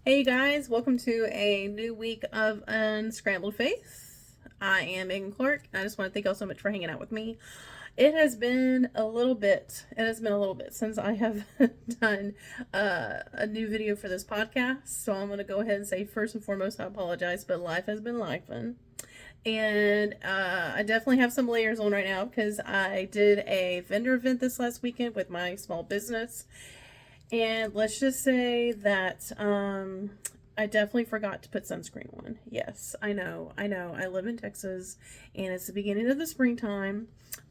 Hey guys, welcome to a new week of Unscrambled Faith. I am Megan Clark. I just want to thank y'all so much for hanging out with me. It has been a little bit since I have done a new video for this podcast. So I'm going to go ahead and say first and foremost, I apologize, but life has been lifing. And I definitely have some layers on right now because I did a vendor event this last weekend with my small business. And let's just say that I definitely forgot to put sunscreen on. Yes, I know. I live in Texas, and it's the beginning of the springtime.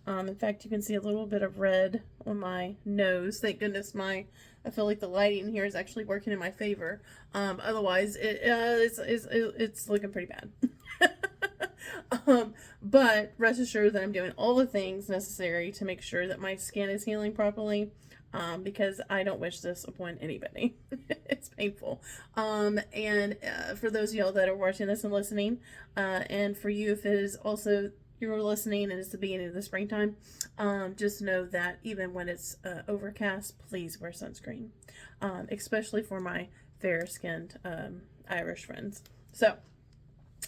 In fact, you can see a little bit of red on my nose. Thank goodness I feel like the lighting here is actually working in my favor. Otherwise, it's looking pretty bad. But rest assured that I'm doing all the things necessary to make sure that my skin is healing properly. Because I don't wish this upon anybody. It's painful. And for those of y'all that are watching this and listening, and for you if it is also you're listening and it's the beginning of the springtime, just know that even when it's overcast, please wear sunscreen, especially for my fair-skinned Irish friends. So,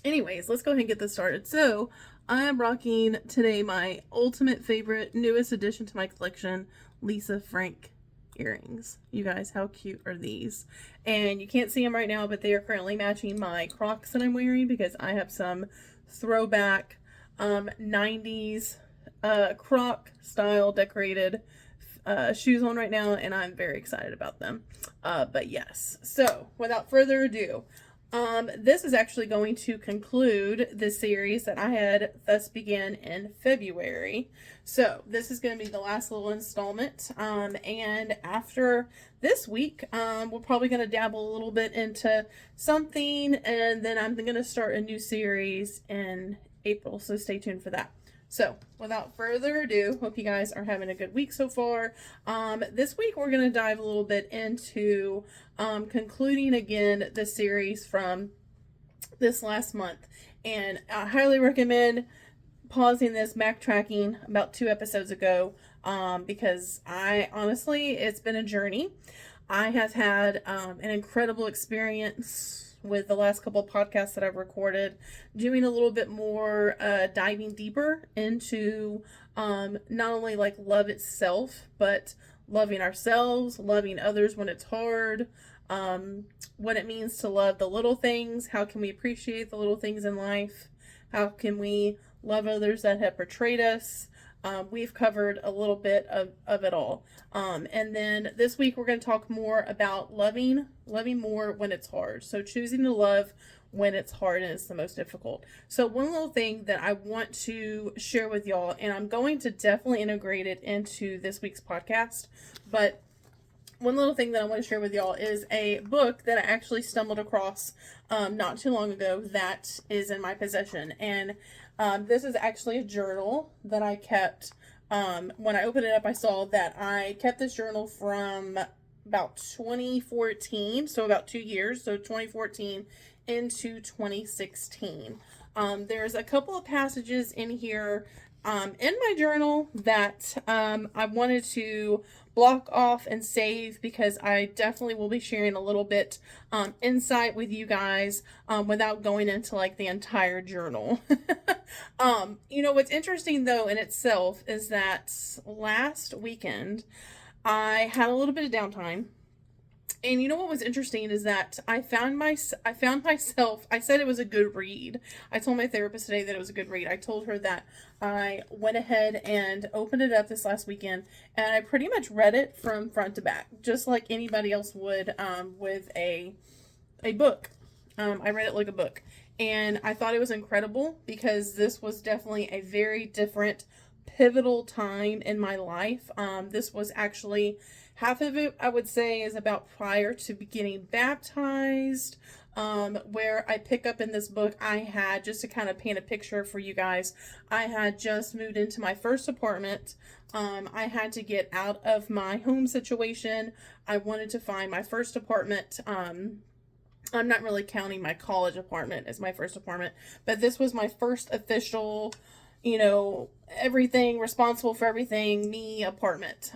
anyways, let's go ahead and get this started. So, I am rocking today my ultimate favorite, newest addition to my collection, Lisa Frank earrings. You guys, how cute are these? And you can't see them right now, but they are currently matching my Crocs that I'm wearing because I have some throwback 90s Croc style decorated shoes on right now, and I'm very excited about them. But yes, so without further ado, this is actually going to conclude the series that I had thus began in February. So this is going to be the last little installment. And after this week, we're probably going to dabble a little bit into something, and then I'm going to start a new series in April. So stay tuned for that. So, without further ado, hope you guys are having a good week so far. This week we're going to dive a little bit into concluding again the series from this last month. And I highly recommend pausing this, backtracking about 2 episodes ago, because it's been a journey. I have had an incredible experience with the last couple of podcasts that I've recorded, doing a little bit more diving deeper into not only like love itself, but loving ourselves, loving others when it's hard, what it means to love the little things, how can we appreciate the little things in life, how can we love others that have betrayed us. We've covered a little bit of it all. And then this week we're going to talk more about loving more when it's hard. So choosing to love when it's hard and it's the most difficult. So one little thing that I want to share with y'all, and I'm going to definitely integrate it into this week's podcast, but one little thing that I want to share with y'all is a book that I actually stumbled across not too long ago that is in my possession. And this is actually a journal that I kept. When I opened it up, I saw that I kept this journal from about 2014, so about 2 years, so 2014 into 2016. There's a couple of passages in here in my journal that I wanted to block off and save because I definitely will be sharing a little bit insight with you guys without going into like the entire journal. What's interesting though in itself is that last weekend I had a little bit of downtime. And you know what was interesting is that I found myself, I said it was a good read. I told my therapist today that it was a good read. I told her that I went ahead and opened it up this last weekend, and I pretty much read it from front to back, just like anybody else would with a book. I read it like a book. And I thought it was incredible because this was definitely a very different, pivotal time in my life. This was actually half of it, I would say, is about prior to getting baptized, where I pick up in this book. I had, just to kind of paint a picture for you guys, I had just moved into my first apartment. I had to get out of my home situation. I wanted to find my first apartment. I'm not really counting my college apartment as my first apartment, but this was my first official, everything, responsible for everything, me apartment.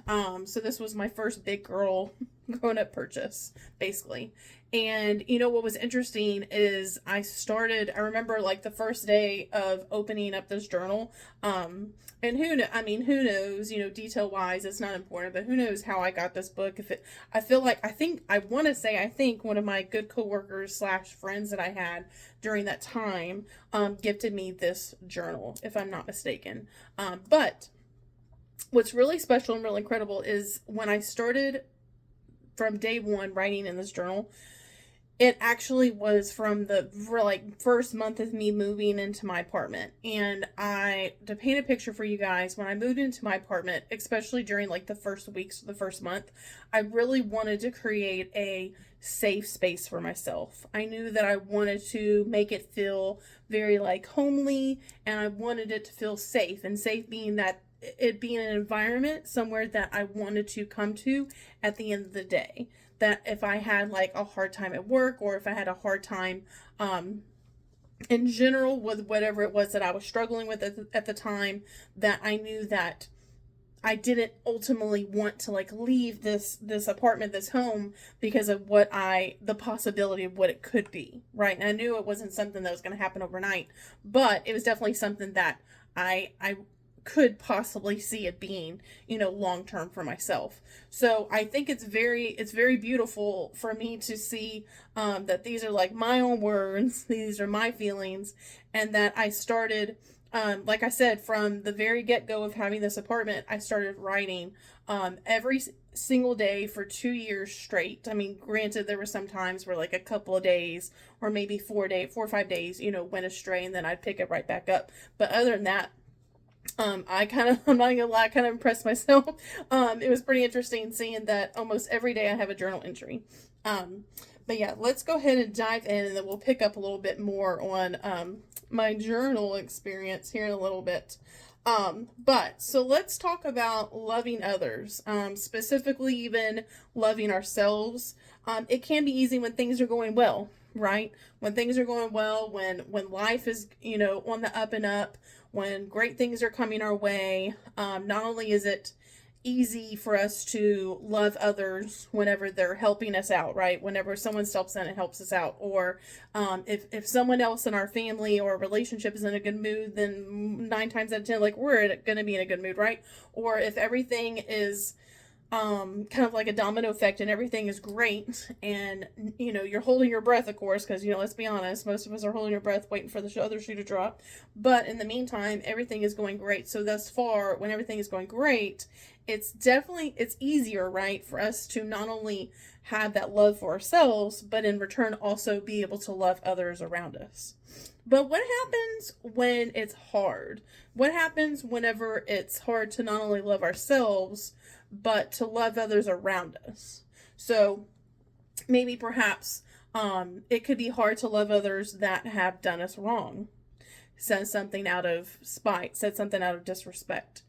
So this was my first big girl grown up purchase, basically. And you know what was interesting is I remember like the first day of opening up this journal, and who knows, detail wise, it's not important, but who knows how I got this book. I think one of my good coworkers slash friends that I had during that time, gifted me this journal, if I'm not mistaken. But what's really special and really incredible is when I started from day one writing in this journal, it actually was from the first month of me moving into my apartment. And to paint a picture for you guys, when I moved into my apartment, especially during like the first weeks of the first month, I really wanted to create a safe space for myself. I knew that I wanted to make it feel very like homely, and I wanted it to feel safe, and safe being that it being an environment somewhere that I wanted to come to at the end of the day. That if I had like a hard time at work, or if I had a hard time in general with whatever it was that I was struggling with at the time, that I knew that I didn't ultimately want to like leave this apartment, this home, because of the possibility of what it could be, right? And I knew it wasn't something that was going to happen overnight, but it was definitely something that I could possibly see it being, long term for myself. So I think it's very beautiful for me to see that these are like my own words, these are my feelings, and that I started, like I said, from the very get-go of having this apartment, I started writing every single day for 2 years straight. I mean, granted, there were some times where like a couple of days or maybe 4 or 5 days, went astray, and then I'd pick it right back up. But other than that, I'm not gonna lie, I kind of impressed myself. It was pretty interesting seeing that almost every day I have a journal entry. But yeah, let's go ahead and dive in, and then we'll pick up a little bit more on my journal experience here in a little bit. So let's talk about loving others, specifically even loving ourselves. It can be easy when things are going well, right? When things are going well, when life is, on the up and up, when great things are coming our way, not only is it easy for us to love others whenever they're helping us out, right? Whenever someone steps in and helps us out, or if someone else in our family or relationship is in a good mood, then 9 times out of 10, like, we're going to be in a good mood, right? Or if everything is kind of like a domino effect and everything is great, and you're holding your breath, of course, because let's be honest, most of us are holding your breath waiting for the other shoe to drop. But in the meantime, everything is going great. So thus far, when everything is going great, it's easier, right, for us to not only have that love for ourselves, but in return also be able to love others around us. But what happens when it's hard? What happens whenever it's hard to not only love ourselves, but to love others around us? So maybe perhaps it could be hard to love others that have done us wrong, said something out of spite, said something out of disrespect.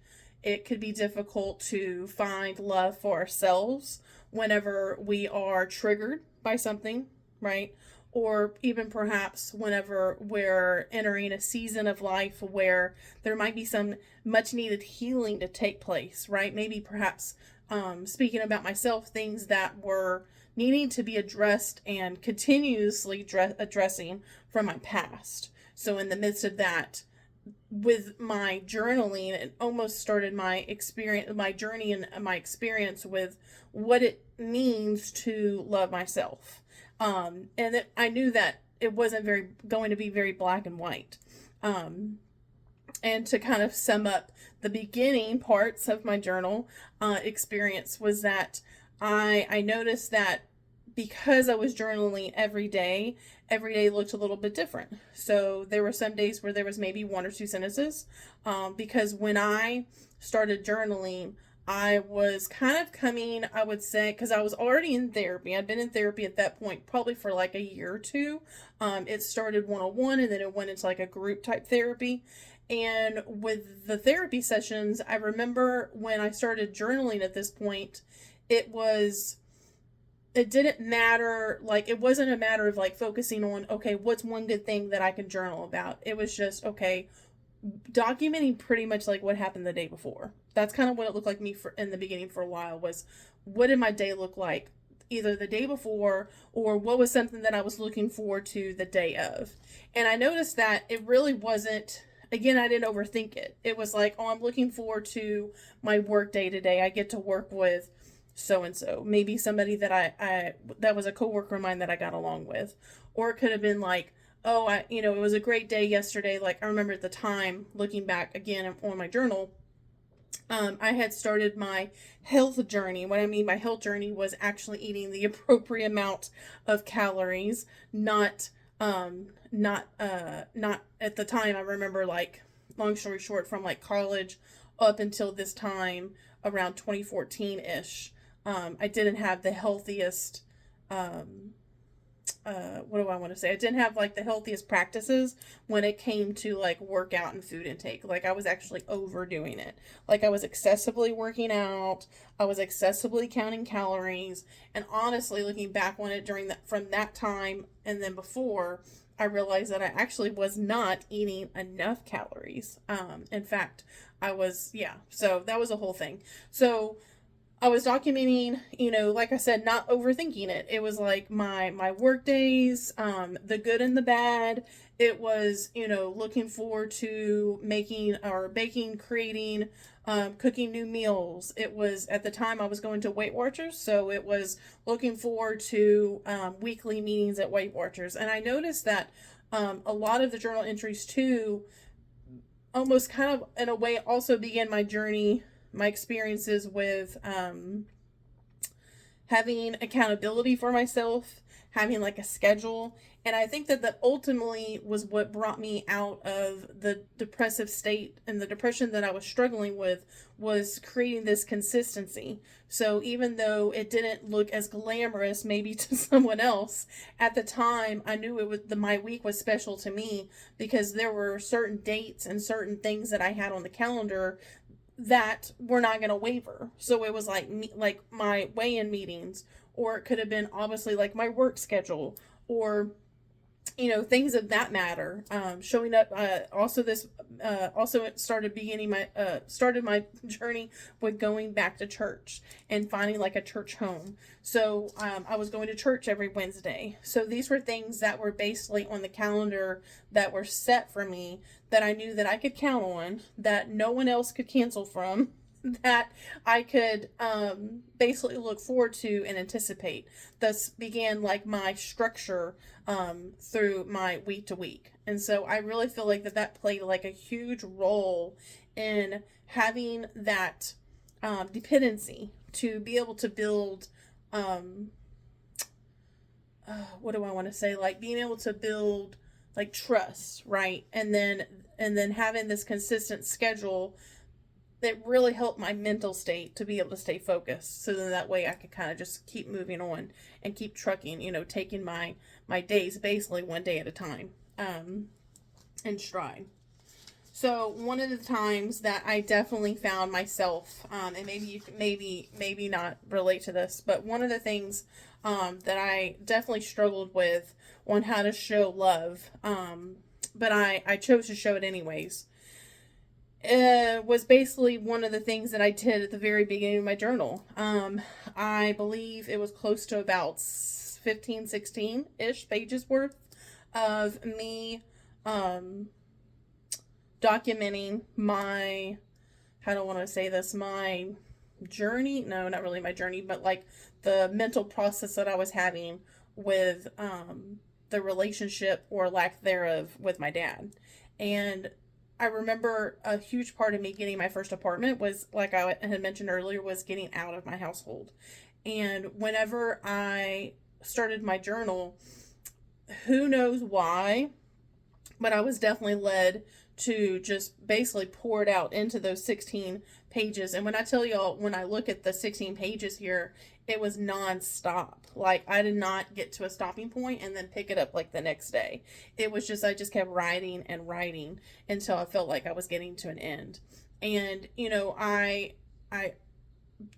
It could be difficult to find love for ourselves whenever we are triggered by something, right? Or even perhaps whenever we're entering a season of life where there might be some much needed healing to take place, right? Maybe perhaps, speaking about myself, things that were needing to be addressed and continuously addressing from my past. So in the midst of that, with my journaling, it almost started my journey and my experience with what it means to love myself. And I knew that it wasn't going to be very black and white. And to kind of sum up the beginning parts of my journal experience was that I noticed that because I was journaling every day looked a little bit different. So there were some days where there was maybe 1 or 2 sentences, because when I started journaling, I was kind of coming, I would say, because I was already in therapy. I'd been in therapy at that point, probably for like a year or 2. It started 101, and then it went into like a group type therapy. And with the therapy sessions, I remember when I started journaling at this point, it didn't matter, like, it wasn't a matter of like focusing on, okay, what's one good thing that I can journal about? It was just, okay, documenting pretty much like what happened the day before. That's kind of what it looked like me in the beginning for a while, was what did my day look like either the day before or what was something that I was looking forward to the day of. And I noticed that it really wasn't, again, I didn't overthink it. It was like, oh, I'm looking forward to my work day today. I get to work with so and so, maybe somebody that I that was a coworker of mine that I got along with. Or it could have been like, oh, it was a great day yesterday. Like, I remember at the time, looking back again on my journal, I had started my health journey. What I mean by health journey was actually eating the appropriate amount of calories, not at the time. I remember, like, long story short, from like college up until this time around 2014 ish. I didn't have the healthiest, what do I want to say? I didn't have like the healthiest practices when it came to like workout and food intake. Like, I was actually overdoing it. Like, I was excessively working out. I was excessively counting calories. And honestly, looking back on it from that time and then before, I realized that I actually was not eating enough calories. In fact, so that was a whole thing. So I was documenting, like I said, not overthinking it. It was like my work days, the good and the bad. It was, looking forward to making or baking, creating, cooking new meals. It was, at the time, I was going to Weight Watchers, so it was looking forward to weekly meetings at Weight Watchers. And I noticed that a lot of the journal entries too, almost kind of in a way, also began my journey, my experiences with having accountability for myself, having like a schedule. And I think that ultimately was what brought me out of the depressive state and the depression that I was struggling with, was creating this consistency. So even though it didn't look as glamorous maybe to someone else, at the time I knew my week was special to me, because there were certain dates and certain things that I had on the calendar that were not going to waver. So it was like my weigh-in meetings, or it could have been obviously like my work schedule, or things of that matter, showing up. Also it started my journey with going back to church and finding like a church home. So I was going to church every Wednesday. So these were things that were basically on the calendar that were set for me, that I knew that I could count on, that no one else could cancel from, that I could basically look forward to and anticipate. Thus began like my structure through my week to week. And so I really feel like that played like a huge role in having that dependency to be able to build what do I want to say, like being able to build like trust, right? And then having this consistent schedule that really helped my mental state to be able to stay focused. So then that way I could kind of just keep moving on and keep trucking, taking my days basically one day at a time, in stride. So one of the times that I definitely found myself, and maybe you can maybe not relate to this, but one of the things that I definitely struggled with on how to show love, but I chose to show it anyways, was basically one of the things that I did at the very beginning of my journal. I believe it was close to about 15, 16-ish pages worth of me documenting my, how do I want to say this, my journey, no, not really my journey, but like the mental process that I was having with the relationship or lack thereof with my dad. And I remember a huge part of me getting my first apartment was, like I had mentioned earlier, was getting out of my household. And whenever I started my journal, who knows why, but I was definitely led to just basically pour it out into those 16 pages. And when I tell y'all, when I look at the 16 pages here, it was nonstop. Like, I did not get to a stopping point and then pick it up like the next day. It was just, I just kept writing and writing until I felt like I was getting to an end. And, I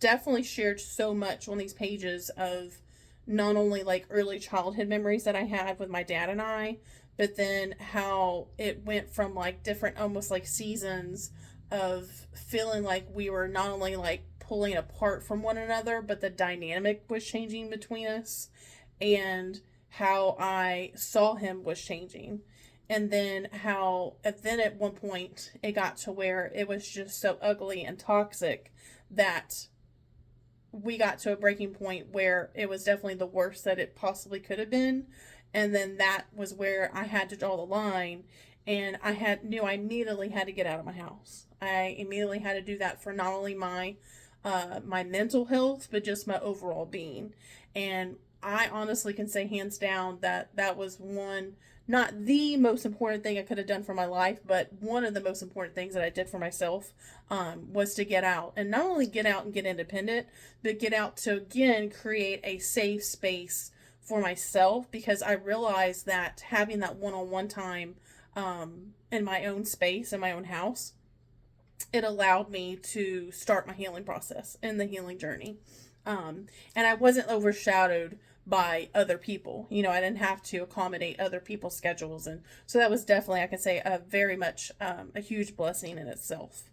definitely shared so much on these pages of not only like early childhood memories that I had with my dad and I, but then how it went from like different, almost like seasons of feeling like we were not only like pulling apart from one another, but the dynamic was changing between us, and how I saw him was changing. And then how at one point it got to where it was just so ugly and toxic that we got to a breaking point where it was definitely the worst that it possibly could have been. And then that was where I had to draw the line, and I immediately had to get out of my house. I immediately had to do that for not only my mental health, but just my overall being. And I honestly can say hands down that that was one, not the most important thing I could have done for my life, but one of the most important things that I did for myself, was to get out, and not only get out and get independent, but get out to again create a safe space for myself, because I realized that having that one-on-one time, in my own space, in my own house, it allowed me to start my healing process and the healing journey. And I wasn't overshadowed by other people. I didn't have to accommodate other people's schedules. And so that was definitely, I can say, a very much, a huge blessing in itself.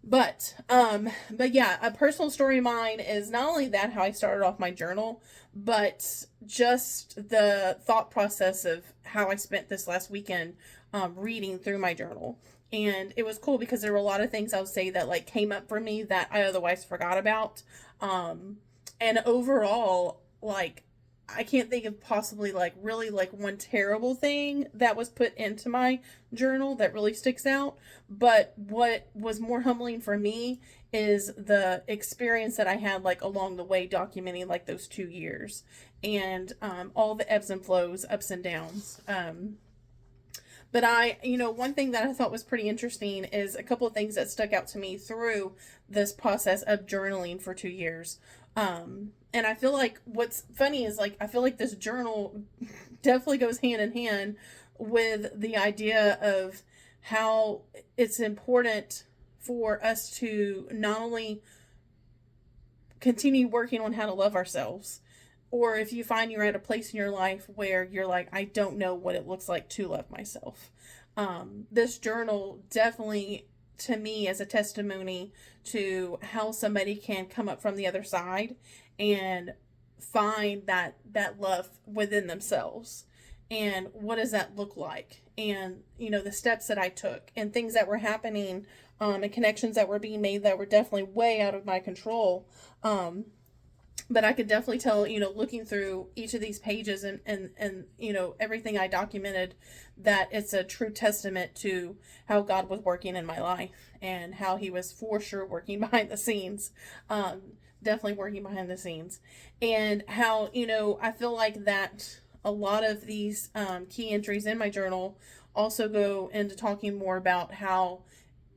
But yeah, a personal story of mine is not only that, how I started off my journal, but just the thought process of how I spent this last weekend, reading through my journal. And it was cool because there were a lot of things I would say that like came up for me that I otherwise forgot about. And overall, like, I can't think of possibly like really like one terrible thing that was put into my journal that really sticks out. But what was more humbling for me is the experience that I had like along the way, documenting like those 2 years, and all the ebbs and flows, ups and downs. But one thing that I thought was pretty interesting is a couple of things that stuck out to me through this process of journaling for 2 years. And I feel like what's funny is like, I feel like this journal definitely goes hand in hand with the idea of how it's important for us to not only continue working on how to love ourselves, or if you find you're at a place in your life where you're like, I don't know what it looks like to love myself. This journal definitely, to me, is a testimony to how somebody can come up from the other side and find that love within themselves. And what does that look like? And, the steps that I took and things that were happening, and connections that were being made that were definitely way out of my control. But I could definitely tell, looking through each of these pages and everything I documented, that it's a true testament to how God was working in my life, and how he was for sure working behind the scenes. Definitely working behind the scenes. And how, I feel like that a lot of these key entries in my journal also go into talking more about how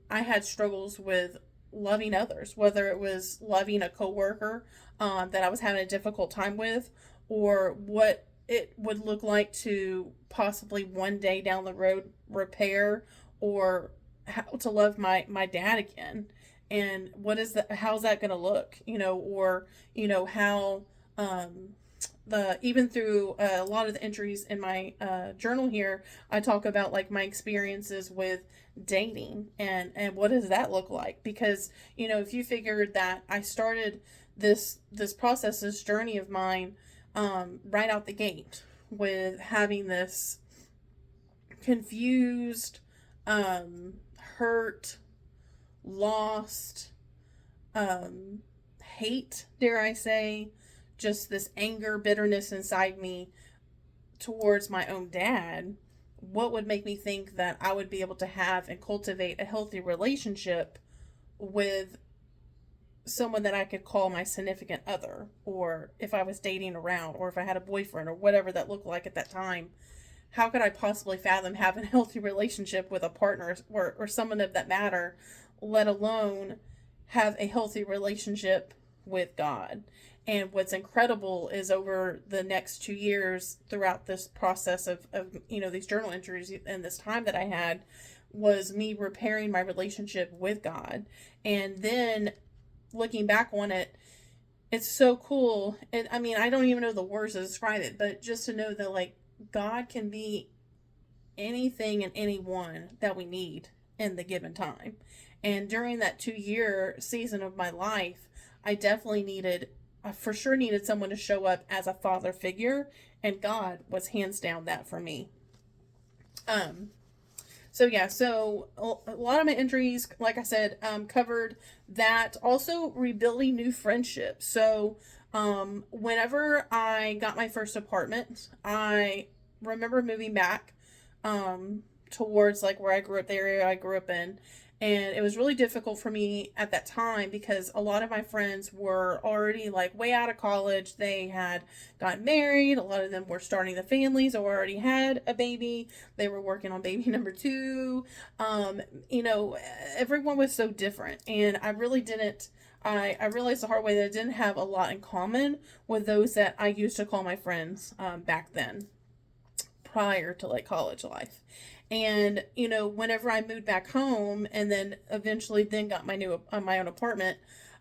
I had struggles with loving others, whether it was loving a coworker that I was having a difficult time with, or what it would look like to possibly one day down the road repair, or how to love my dad again. And how's that going to look, or, how, even through a lot of the entries in my journal here, I talk about like my experiences with dating, and what does that look like? Because, if you figured that I started this process, this journey of mine, right out the gate with having this confused, hurt, lost, hate, dare I say, just this anger, bitterness inside me towards my own dad, what would make me think that I would be able to have and cultivate a healthy relationship with someone that I could call my significant other, or if I was dating around, or if I had a boyfriend, or whatever that looked like at that time? How could I possibly fathom having a healthy relationship with a partner, or someone of that matter, let alone have a healthy relationship with God? And what's incredible is over the next 2 years, throughout this process of these journal entries and this time that I had, was me repairing my relationship with God. And then looking back on it, it's so cool. And I mean, I don't even know the words to describe it, but just to know that like God can be anything and anyone that we need in the given time. And during that 2-year season of my life, I for sure needed someone to show up as a father figure, and God was hands down that for me. Um, so yeah, so a lot of my entries, like I said, covered that. Also, rebuilding new friendships. So, whenever I got my first apartment, I remember moving back, towards like where I grew up, the area I grew up in. And it was really difficult for me at that time because a lot of my friends were already like way out of college. They had gotten married. A lot of them were starting the families or already had a baby. They were working on baby number two. You know, everyone was so different. And I really didn't, I realized the hard way that I didn't have a lot in common with those that I used to call my friends, back then, prior to like college life. And you know, whenever I moved back home and then eventually then got my own apartment,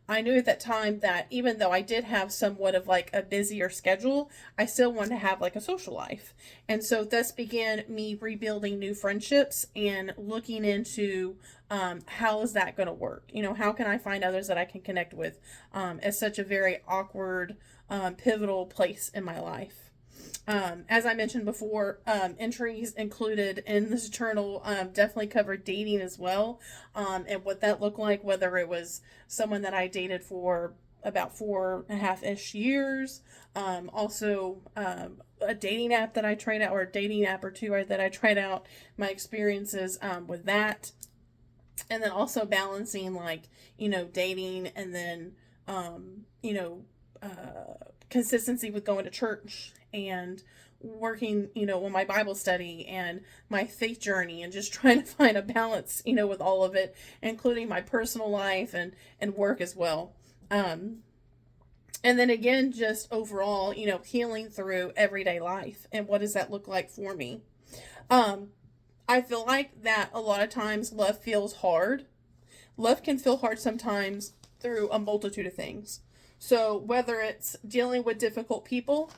I knew at that time that even though I did have somewhat of like a busier schedule, I still wanted to have like a social life. And so thus began me rebuilding new friendships and looking into, how is that going to work? You know, how can I find others that I can connect with, as such a very awkward, pivotal place in my life. As I mentioned before, entries included in this journal, definitely covered dating as well, and what that looked like, whether it was someone that I dated for about 4.5-ish years. Also, a dating app that I tried out, or a dating app or two that I tried out, my experiences, with that. And then also balancing, like, you know, dating and then, you know, consistency with going to church and working, you know, on my Bible study and my faith journey, and just trying to find a balance, you know, with all of it, including my personal life and work as well. And then again, just overall, you know, healing through everyday life. And what does that look like for me? I feel like that a lot of times love feels hard. Love can feel hard sometimes through a multitude of things. So whether it's dealing with difficult people,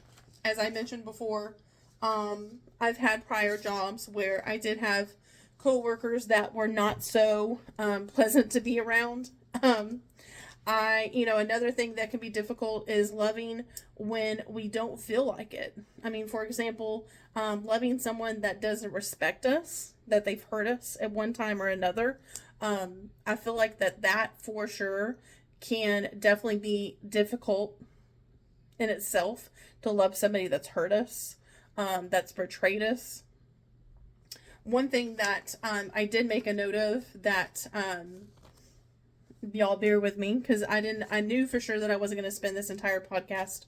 as I mentioned before, I've had prior jobs where I did have coworkers that were not so, pleasant to be around. You know, another thing that can be difficult is loving when we don't feel like it. I mean, for example, loving someone that doesn't respect us, that they've hurt us at one time or another. I feel like that for sure can definitely be difficult in itself, to love somebody that's hurt us, that's betrayed us. One thing that, I did make a note of that, y'all bear with me, because I knew for sure that I wasn't going to spend this entire podcast,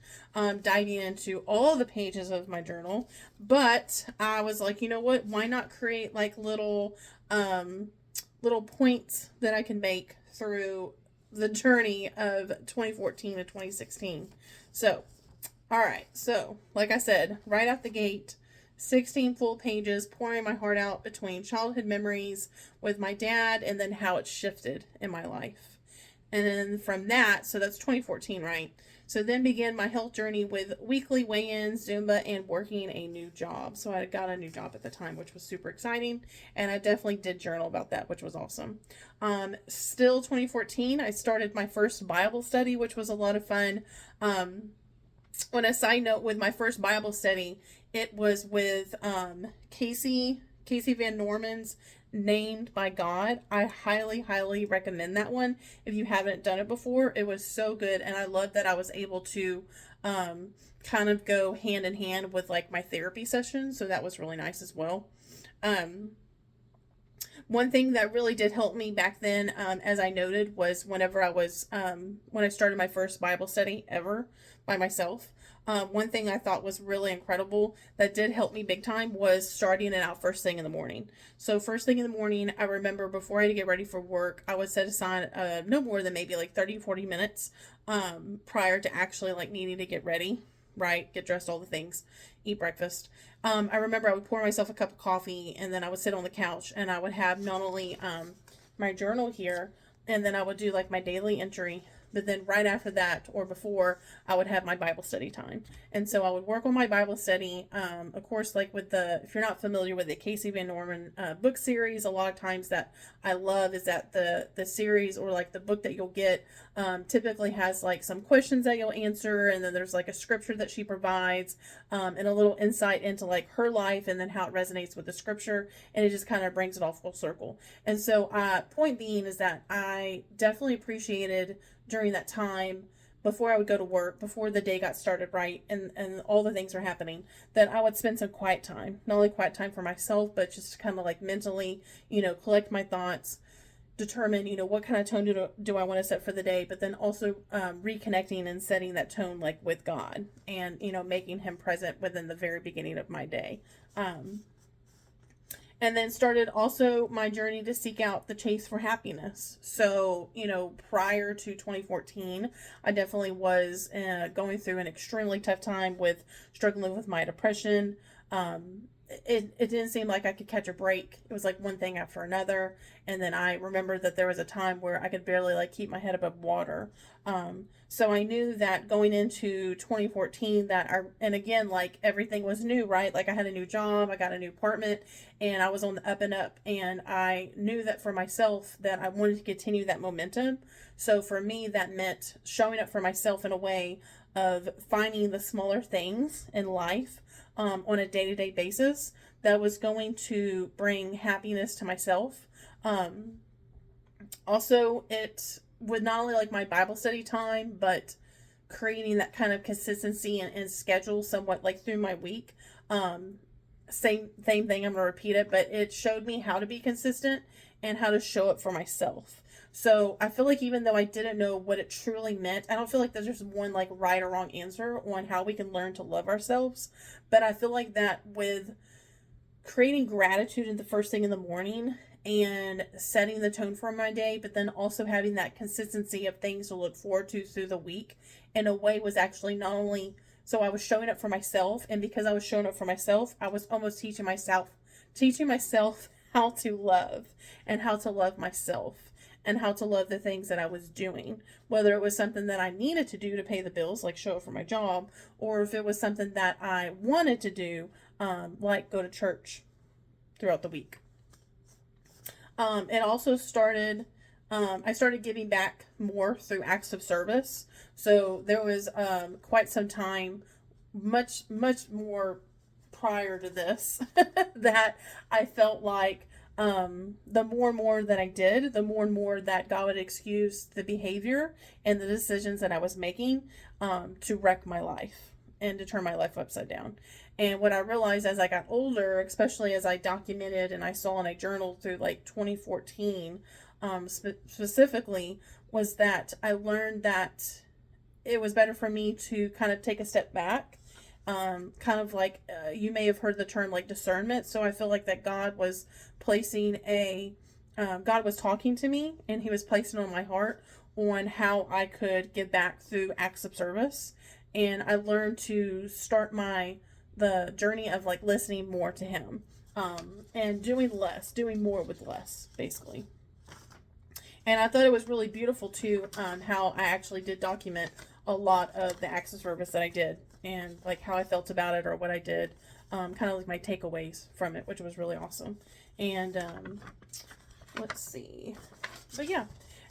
diving into all the pages of my journal, but I was like, you know what, why not create like little points that I can make through the journey of 2014 to 2016. So, all right. So, like I said, right out the gate, 16 full pages, pouring my heart out between childhood memories with my dad and then how it shifted in my life. And then from that, so that's 2014, right? So then began my health journey with weekly weigh-ins, Zumba, and working a new job. So I got a new job at the time, which was super exciting. And I definitely did journal about that, which was awesome. Still 2014, I started my first Bible study, which was a lot of fun. On a side note, with my first Bible study, it was with Casey Van Norman's Named by God. I highly recommend that one if you haven't done it before. It was so good, and I love that I was able to kind of go hand in hand with like my therapy session, so that was really nice as well. One thing that really did help me back then, as I noted, was whenever I was when I started my first Bible study ever by myself. One thing I thought was really incredible that did help me big time was starting it out first thing in the morning. So first thing in the morning, I remember before I had to get ready for work, I would set aside no more than maybe like 30-40 minutes prior to actually like needing to get ready, right? Get dressed, all the things, eat breakfast. I remember I would pour myself a cup of coffee, and then I would sit on the couch, and I would have not only my journal here, and then I would do like my daily entry, but then right after that or before, I would have my Bible study time. And so I would work on my Bible study. Of course, like with if you're not familiar with the Casey Van Norman book series, a lot of times that I love is that the series or like the book that you'll get typically has like some questions that you'll answer, and then there's like a scripture that she provides, and a little insight into like her life and then how it resonates with the scripture, and it just kind of brings it all full circle. And so point being is that I definitely appreciated during that time before I would go to work, before the day got started right, and all the things were happening, that I would spend some quiet time, not only quiet time for myself, but just kind of like mentally, collect my thoughts, determine, what kind of tone do I want to set for the day, but then also reconnecting and setting that tone like with God, and, making him present within the very beginning of my day. And then started also my journey to seek out the chase for happiness. So, prior to 2014, I definitely was going through an extremely tough time with struggling with my depression. It didn't seem like I could catch a break. It was like one thing after another. And then I remember that there was a time where I could barely like keep my head above water. So I knew that going into 2014 and again, like everything was new, right? Like I had a new job, I got a new apartment, and I was on the up and up. And I knew that for myself that I wanted to continue that momentum. So for me, that meant showing up for myself in a way of finding the smaller things in life on a day-to-day basis that was going to bring happiness to myself. Also, it would not only like my Bible study time, but creating that kind of consistency and schedule somewhat like through my week. Same thing, I'm going to repeat it, but it showed me how to be consistent and how to show up for myself. So I feel like even though I didn't know what it truly meant, I don't feel like there's just one like right or wrong answer on how we can learn to love ourselves. But I feel like that with creating gratitude in the first thing in the morning and setting the tone for my day, but then also having that consistency of things to look forward to through the week in a way was actually not only, so I was showing up for myself, and because I was showing up for myself, I was almost teaching myself how to love and how to love myself and how to love the things that I was doing, whether it was something that I needed to do to pay the bills, like show up for my job, or if it was something that I wanted to do, like go to church throughout the week. It also started, I started giving back more through acts of service. So there was quite some time, much more prior to this, that I felt like the more and more that I did, the more and more that God would excuse the behavior and the decisions that I was making to wreck my life and to turn my life upside down. And what I realized as I got older, especially as I documented and I saw and I journaled through like 2014 specifically, was that I learned that it was better for me to kind of take a step back. Kind of like you may have heard the term like discernment. So I feel like that God was God was talking to me, and he was placing on my heart on how I could give back through acts of service. And I learned to start the journey of like listening more to him, and doing more with less, basically. And I thought it was really beautiful too, how I actually did document a lot of the acts of service that I did, and like how I felt about it or what I did, kind of like my takeaways from it, which was really awesome. And let's see. So yeah.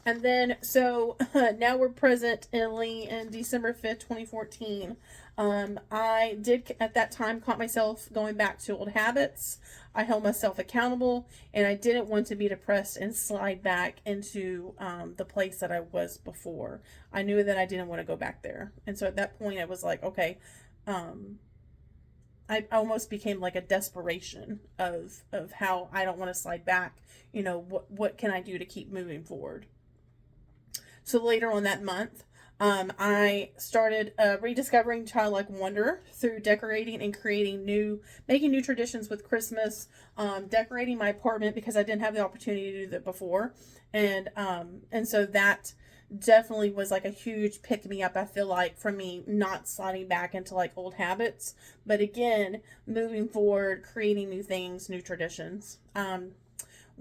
And then, so now we're presently in December 5th, 2014. I did at that time caught myself going back to old habits. I held myself accountable, and I didn't want to be depressed and slide back into the place that I was before. I knew that I didn't want to go back there. And so at that point, I was like, okay, I almost became like a desperation of how I don't want to slide back. What can I do to keep moving forward? So later on that month, I started rediscovering childlike wonder through decorating and making new traditions with Christmas, decorating my apartment because I didn't have the opportunity to do that before. And so that definitely was like a huge pick me up, I feel like, for me not sliding back into like old habits, but again, moving forward, creating new things, new traditions.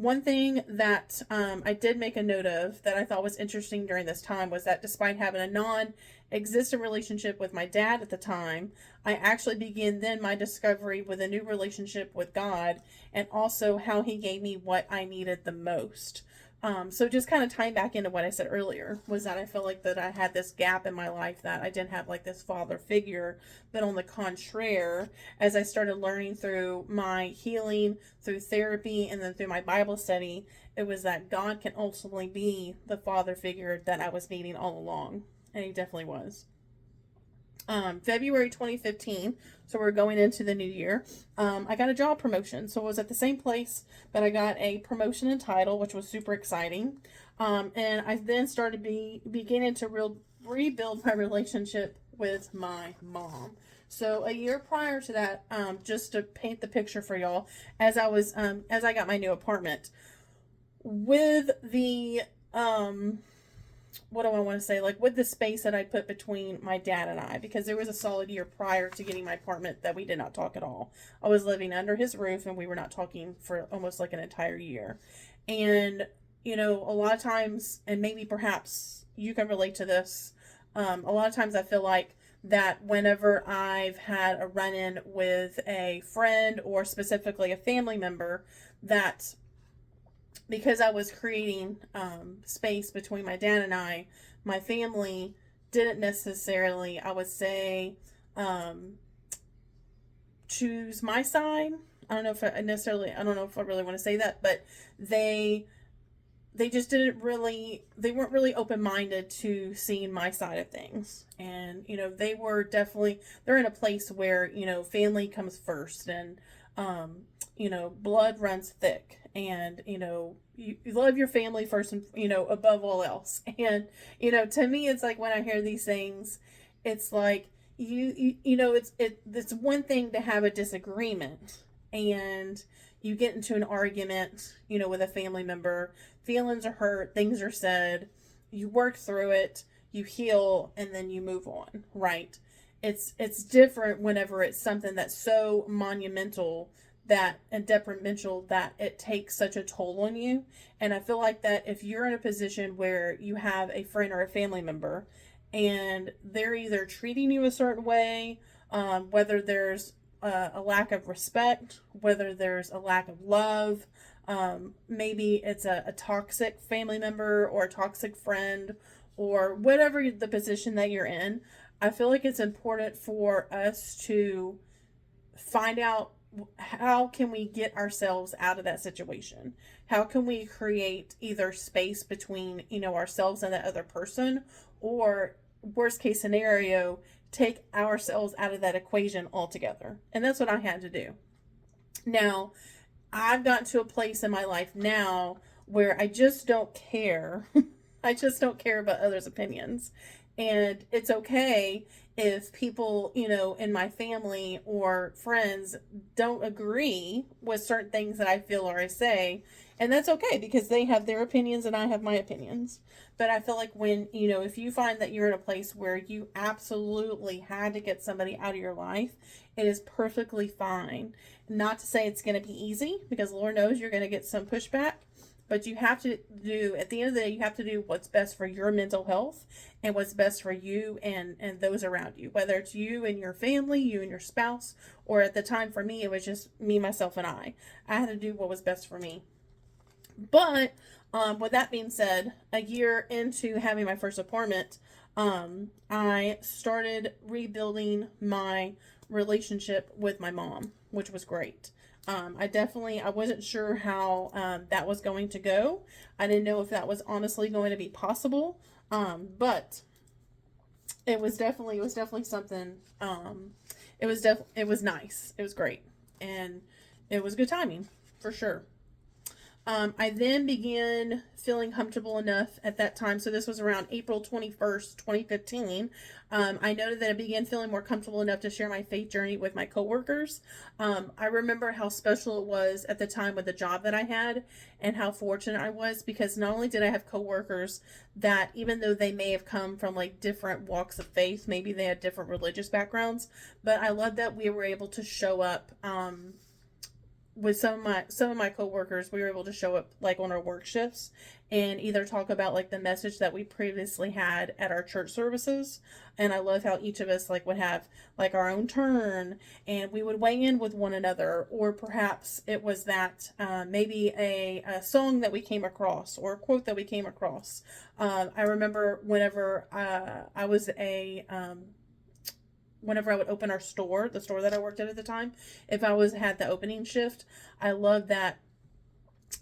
one thing that I did make a note of that I thought was interesting during this time was that despite having a non-existent relationship with my dad at the time, I actually began then my discovery with a new relationship with God, and also how he gave me what I needed the most. So just kind of tying back into what I said earlier was that I feel like that I had this gap in my life, that I didn't have like this father figure, but on the contrary, as I started learning through my healing, through therapy, and then through my Bible study, it was that God can ultimately be the father figure that I was needing all along. And he definitely was. February 2015, so we're going into the new year, I got a job promotion. So I was at the same place, but I got a promotion and title, which was super exciting. And I then started beginning to rebuild my relationship with my mom. So a year prior to that, just to paint the picture for y'all, as I got my new apartment, with the what do I want to say? Like with the space that I put between my dad and I, because there was a solid year prior to getting my apartment that we did not talk at all. I was living under his roof and we were not talking for almost like an entire year. And, you know, a lot of times, and maybe perhaps you can relate to this, a lot of times I feel like that whenever I've had a run-in with a friend or specifically a family member, that because I was creating space between my dad and I, my family didn't necessarily, I would say, choose my side. I don't know if I really want to say that, but they just they weren't really open-minded to seeing my side of things. And, you know, they're in a place where, you know, family comes first, and, you know, blood runs thick, and, you know, you love your family first, and, you know, above all else. And, you know, to me, it's like when I hear these things, it's like, you know, it's one thing to have a disagreement, and you get into an argument, you know, with a family member, feelings are hurt, things are said, you work through it, you heal, and then you move on, right? It's different whenever it's something that's so monumental and detrimental that it takes such a toll on you. And I feel like that if you're in a position where you have a friend or a family member and they're either treating you a certain way, whether there's a lack of respect, whether there's a lack of love, maybe it's a toxic family member or a toxic friend, or whatever the position that you're in, I feel like it's important for us to find out, how can we get ourselves out of that situation? How can we create either space between, you know, ourselves and that other person, or worst case scenario, take ourselves out of that equation altogether? And that's what I had to do. Now, I've gotten to a place in my life now where I just don't care. I just don't care about others' opinions. And it's okay if people, you know, in my family or friends don't agree with certain things that I feel or I say. And that's okay, because they have their opinions and I have my opinions. But I feel like when, you know, if you find that you're in a place where you absolutely had to get somebody out of your life, it is perfectly fine. Not to say it's going to be easy, because Lord knows you're going to get some pushback. But you have to do, at the end of the day, you have to do what's best for your mental health and what's best for you and those around you. Whether it's you and your family, you and your spouse, or at the time for me, it was just me, myself, and I. I had to do what was best for me. But with that being said, a year into having my first apartment, I started rebuilding my relationship with my mom, which was great. I wasn't sure how that was going to go. I didn't know if that was honestly going to be possible. But it was definitely something. It was nice. It was great. And it was good timing for sure. I then began feeling comfortable enough at that time. So this was around April 21st, 2015. I noted that I began feeling more comfortable enough to share my faith journey with my coworkers. I remember how special it was at the time with the job that I had, and how fortunate I was, because not only did I have coworkers that, even though they may have come from like different walks of faith, maybe they had different religious backgrounds, but I love that we were able to show up, with some of my coworkers, we were able to show up like on our work shifts and either talk about like the message that we previously had at our church services. And I love how each of us like would have like our own turn, and we would weigh in with one another, or perhaps it was that maybe a song that we came across or a quote that we came across. I remember whenever I would open our store, the store that I worked at the time, if I had the opening shift, I love that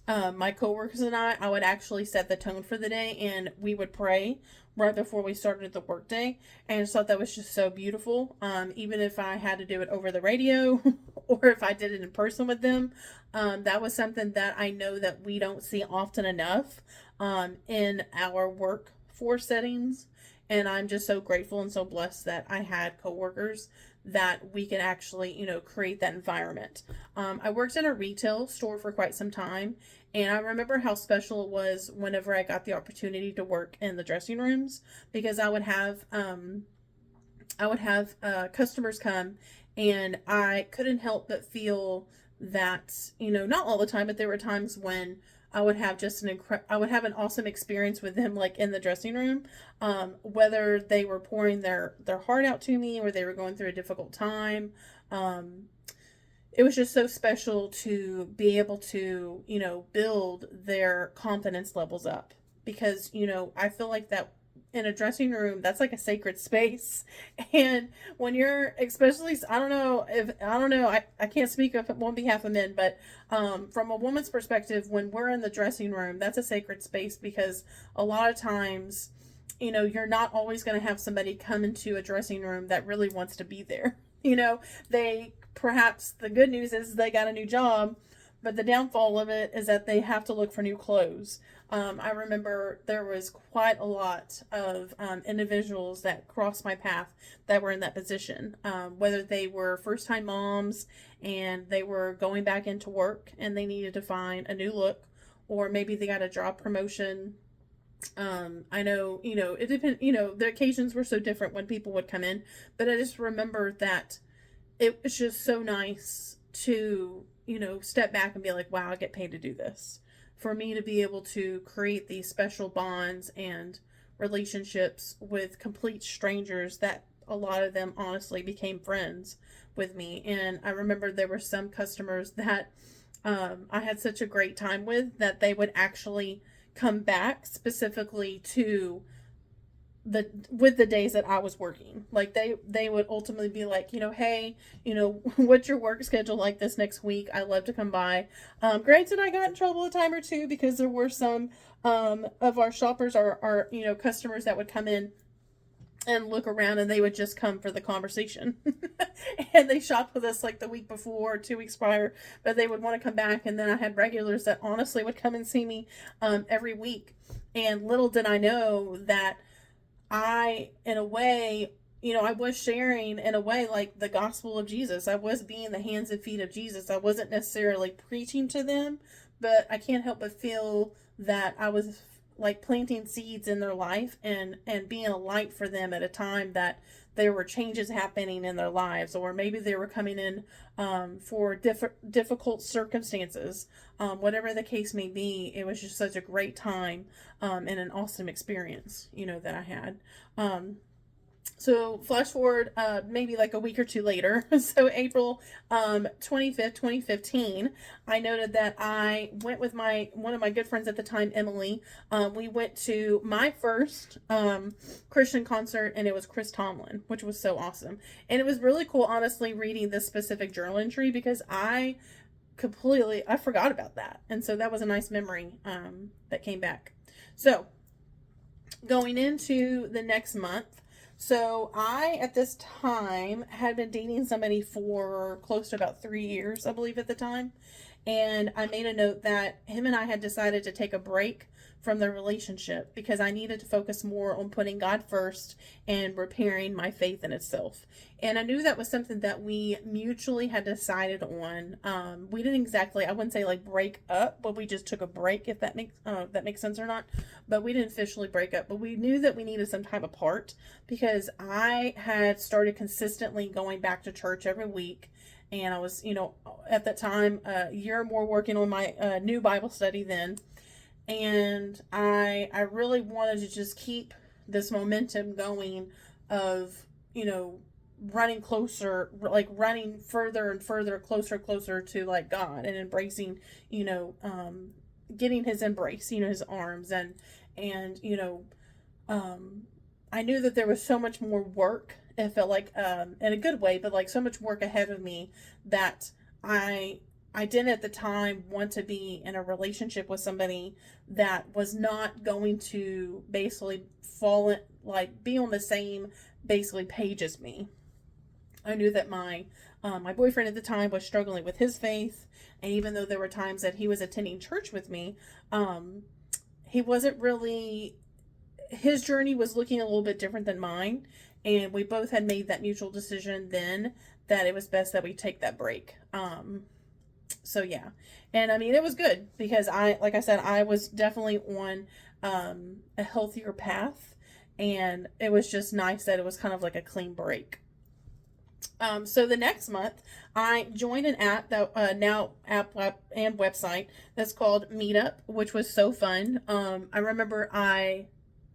my coworkers and I would actually set the tone for the day, and we would pray right before we started the workday. And I just thought that was just so beautiful. Even if I had to do it over the radio or if I did it in person with them, that was something that I know that we don't see often enough in our workforce settings. And I'm just so grateful and so blessed that I had coworkers that we can actually, create that environment. I worked in a retail store for quite some time, and I remember how special it was whenever I got the opportunity to work in the dressing rooms, because I would have customers come, and I couldn't help but feel that, not all the time, but there were times when I would have I would have an awesome experience with them, like in the dressing room, whether they were pouring their heart out to me or they were going through a difficult time. It was just so special to be able to, build their confidence levels up, because, I feel like that in a dressing room, that's like a sacred space. And when you're, especially, I can't speak on behalf of men, but from a woman's perspective, when we're in the dressing room, that's a sacred space, because a lot of times, you're not always going to have somebody come into a dressing room that really wants to be there. Perhaps the good news is they got a new job, but the downfall of it is that they have to look for new clothes. I remember there was quite a lot of individuals that crossed my path that were in that position, whether they were first-time moms and they were going back into work and they needed to find a new look, or maybe they got a job promotion. I know, it depends, the occasions were so different when people would come in, but I just remember that it was just so nice to, step back and be like, wow, I get paid to do this. For me to be able to create these special bonds and relationships with complete strangers that a lot of them honestly became friends with me. And I remember there were some customers that I had such a great time with that they would actually come back specifically to with the days that I was working. Like they would ultimately be like, hey, what's your work schedule like this next week? I love to come by. Granted, I got in trouble a time or two because there were some of our shoppers, our customers that would come in and look around, and they would just come for the conversation. And they shopped with us like the week before, 2 weeks prior, but they would want to come back. And then I had regulars that honestly would come and see me every week. And little did I know that in a way, I was sharing in a way like the gospel of Jesus. I was being the hands and feet of Jesus. I wasn't necessarily preaching to them, but I can't help but feel that I was like planting seeds in their life and being a light for them at a time that there were changes happening in their lives, or maybe they were coming in for difficult circumstances. Whatever the case may be, it was just such a great time and an awesome experience, that I had. So flash forward maybe like a week or two later, so April 25th, 2015, I noted that I went with one of my good friends at the time, Emily. We went to my first Christian concert, and it was Chris Tomlin, which was so awesome. And it was really cool, honestly, reading this specific journal entry, because I forgot about that. And so that was a nice memory that came back. So going into the next month, so I, at this time, had been dating somebody for close to about 3 years, I believe, at the time. And I made a note that him and I had decided to take a break from the relationship because I needed to focus more on putting God first and repairing my faith in itself. And I knew that was something that we mutually had decided on. We didn't exactly, I wouldn't say like break up, but we just took a break, if that makes sense or not. But we didn't officially break up, but we knew that we needed some time apart, because I had started consistently going back to church every week. And I was, at that time a year or more working on my new Bible study then, and I really wanted to just keep this momentum going of, you know, running closer, like running further and further, closer to like God, and embracing, you know, getting his embrace, you know, his arms, and you know, I knew that there was so much more work. It felt like, in a good way, but like so much work ahead of me that I didn't at the time want to be in a relationship with somebody that was not going to basically fall in, like be on the same basically page as me. I knew that my boyfriend at the time was struggling with his faith, and even though there were times that he was attending church with me, he wasn't really, his journey was looking a little bit different than mine, and we both had made that mutual decision then that it was best that we take that break. So yeah, and I mean it was good because like I said, I was definitely on a healthier path, and it was just nice that it was kind of like a clean break. So the next month, I joined an app that now app and website that's called Meetup, which was so fun. I remember I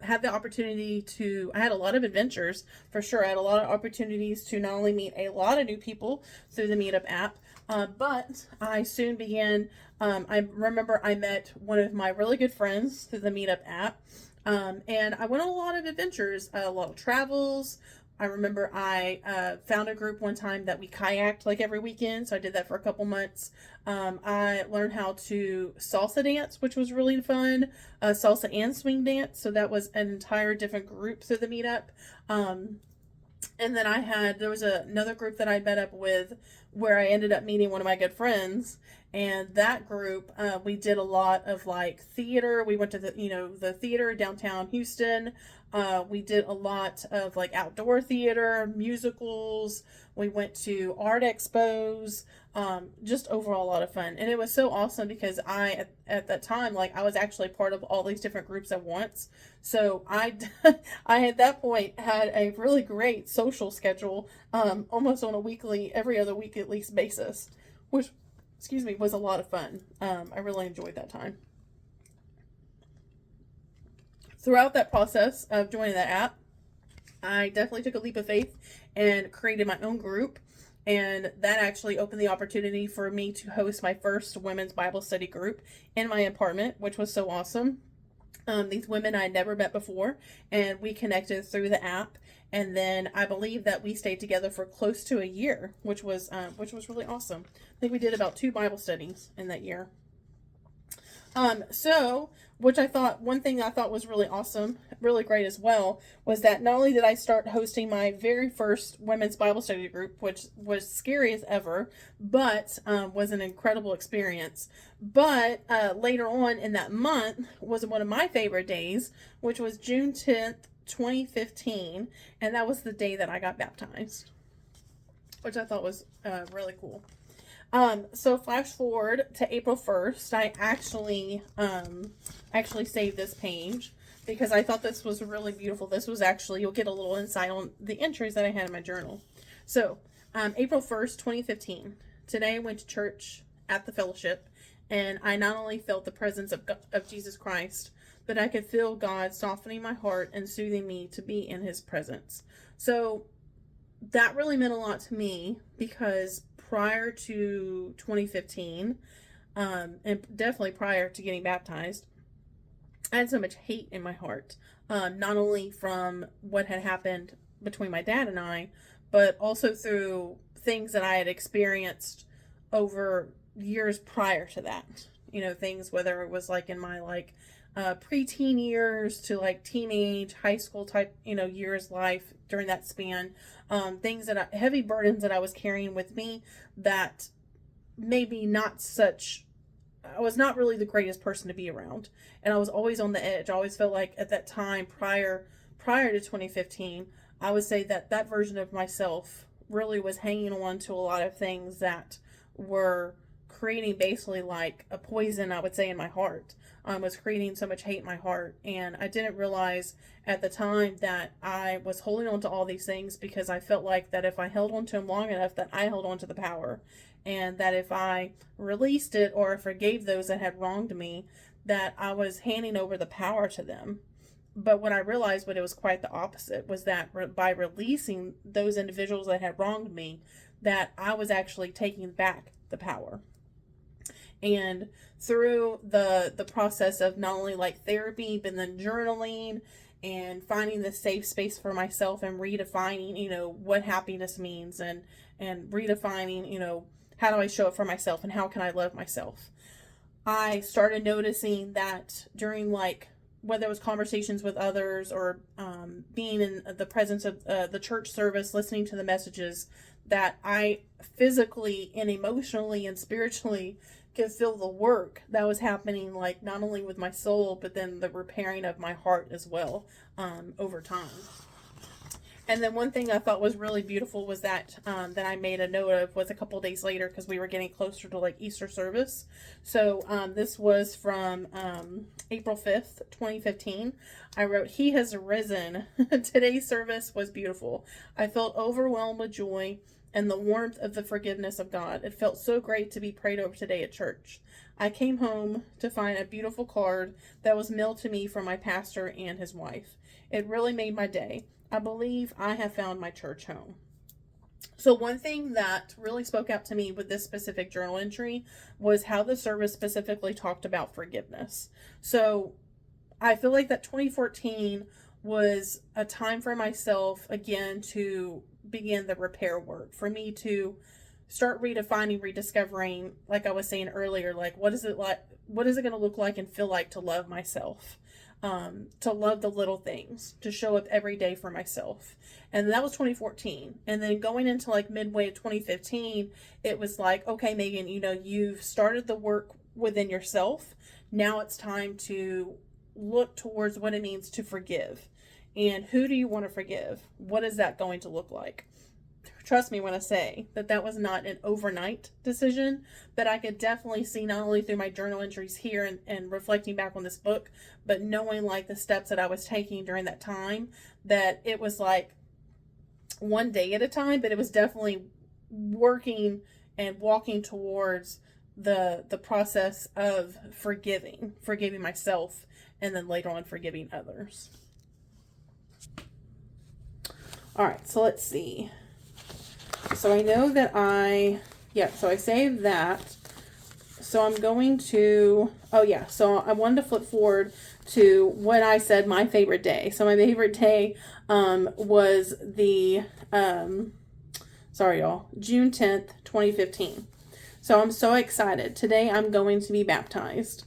had the opportunity to, I had a lot of adventures for sure. I had a lot of opportunities to not only meet a lot of new people through the Meetup app, but I soon began, I remember I met one of my really good friends through the Meetup app, and I went on a lot of adventures, a lot of travels. I remember I found a group one time that we kayaked like every weekend, so I did that for a couple months. I learned how to salsa dance, which was really fun, salsa and swing dance, so that was an entire different group through the Meetup. And then there was another group that I met up with where I ended up meeting one of my good friends. And that group, we did a lot of like theater. We went to the theater downtown Houston. We did a lot of like outdoor theater, musicals. We went to art expos, just overall a lot of fun. And it was so awesome because at that time, like I was actually part of all these different groups at once. So I at that point had a really great social schedule, almost on a weekly, every other week at least basis, which, excuse me, was a lot of fun. I really enjoyed that time. Throughout that process of joining that app, I definitely took a leap of faith and created my own group. And that actually opened the opportunity for me to host my first women's Bible study group in my apartment, which was so awesome. These women I had never met before, and we connected through the app. And then I believe that we stayed together for close to a year, which was really awesome. I think we did about 2 Bible studies in that year. One thing I thought was really awesome, really great as well, was that not only did I start hosting my very first women's Bible study group, which was scary as ever, but was an incredible experience. But later on in that month was one of my favorite days, which was June 10th, 2015, and that was the day that I got baptized, which I thought was really cool. So flash forward to April 1st, I actually saved this page because I thought this was really beautiful. This was actually, you'll get a little insight on the entries that I had in my journal. So, April 1st, 2015, today I went to church at the fellowship, and I not only felt the presence of Jesus Christ, but I could feel God softening my heart and soothing me to be in his presence. So that really meant a lot to me because prior to 2015, and definitely prior to getting baptized, I had so much hate in my heart, not only from what had happened between my dad and I, but also through things that I had experienced over years prior to that. You know, things, whether it was like in my preteen years to like teenage, high school type, years life during that span, things heavy burdens that I was carrying with me that maybe I was not really the greatest person to be around. And I was always on the edge. I always felt like at that time prior to 2015, I would say that version of myself really was hanging on to a lot of things that were creating basically like a poison, I would say, in my heart. Was creating so much hate in my heart. And I didn't realize at the time that I was holding on to all these things because I felt like that if I held on to them long enough, that I held on to the power. and that if I released it or forgave those that had wronged me, that I was handing over the power to them. But what I realized, what it was quite the opposite, was that by releasing those individuals that had wronged me, that I was actually taking back the power. And through the process of not only like therapy, but then journaling and finding the safe space for myself and redefining, what happiness means, and redefining, how do I show up for myself and how can I love myself? I started noticing that during whether it was conversations with others or being in the presence of the church service, listening to the messages, that I physically and emotionally and spiritually could feel the work that was happening, not only with my soul, but then the repairing of my heart as well, over time. And then one thing I thought was really beautiful was that that I made a note of was a couple days later, because we were getting closer to Easter service. So this was from April 5th, 2015. I wrote, "He has risen." Today's service was beautiful. I felt overwhelmed with joy and the warmth of the forgiveness of God. It felt so great to be prayed over today at church. I came home to find a beautiful card that was mailed to me from my pastor and his wife. It really made my day. I believe I have found my church home. So one thing that really spoke out to me with this specific journal entry was how the service specifically talked about forgiveness. So I feel like that 2014 was a time for myself, again, to begin the repair work, for me to start redefining, rediscovering, like I was saying earlier, what is it going to look like and feel like to love myself? To love the little things, to show up every day for myself. And that was 2014. And then going into midway of 2015, it was okay, Megan, you've started the work within yourself. Now it's time to look towards what it means to forgive. And who do you want to forgive? What is that going to look like? Trust me when I say that was not an overnight decision, but I could definitely see, not only through my journal entries here and reflecting back on this book, but knowing the steps that I was taking during that time, that it was one day at a time, but it was definitely working and walking towards the process of forgiving myself, and then later on forgiving others. All right, so let's see. So I know that so I saved that. So I'm going to, so I wanted to flip forward to what I said my favorite day. So my favorite day was the, June 10th, 2015. So I'm so excited. Today I'm going to be baptized.